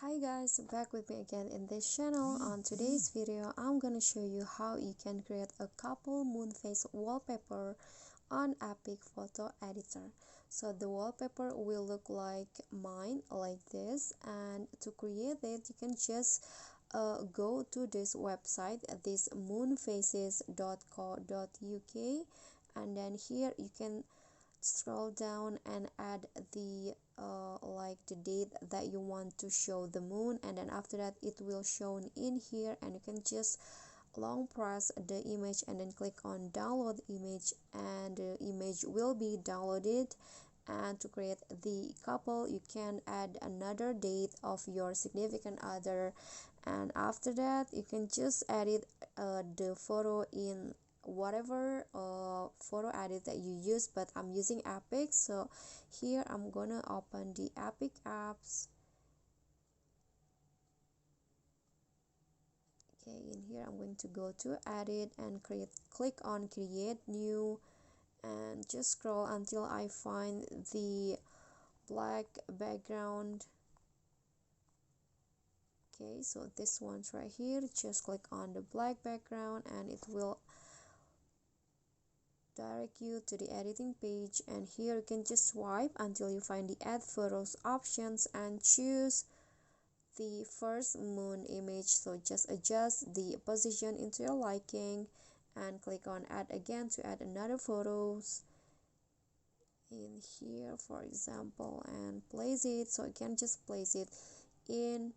Hi guys, back with me again in this channel. On today's video, I'm gonna show you how you can create a couple Moonphase wallpaper on EPIK photo editor. So the wallpaper will look like mine, like this, and to create it you can just go to this website, this moonphases.co.uk, and then here you can scroll down and add the like the date that you want to show the moon, and then after that it will shown in here, and you can just long press the image and then click on download image, and the image will be downloaded. And to create the couple you can add another date of your significant other, and after that you can just edit the photo in whatever photo edit that you use, but I'm using EPIK. So here I'm gonna open the EPIK apps. Okay, in here I'm going to go to edit and click on create new, and just scroll until I find the black background. Okay, so this one's right here. Just click on the black background and it will direct you to the editing page, and here you can just swipe until you find the add photos options and choose the first moon image. So just adjust the position into your liking and click on add again to add another photos in here, for example, and place it. So you can just place it in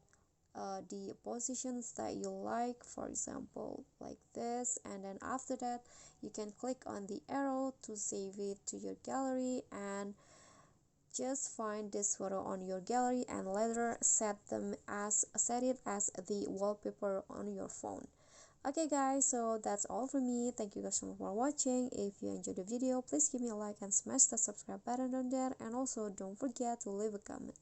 the positions that you like, for example like this, and then after that you can click on the arrow to save it to your gallery, and just find this photo on your gallery and later set it as the wallpaper on your phone. Okay guys, so that's all for me. Thank you guys so much for watching. If you enjoyed the video, please give me a like and smash the subscribe button down there, and also don't forget to leave a comment.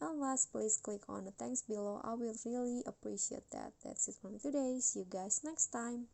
And last, please click on the thanks below. I will really appreciate that. That's it for me today. See you guys next time.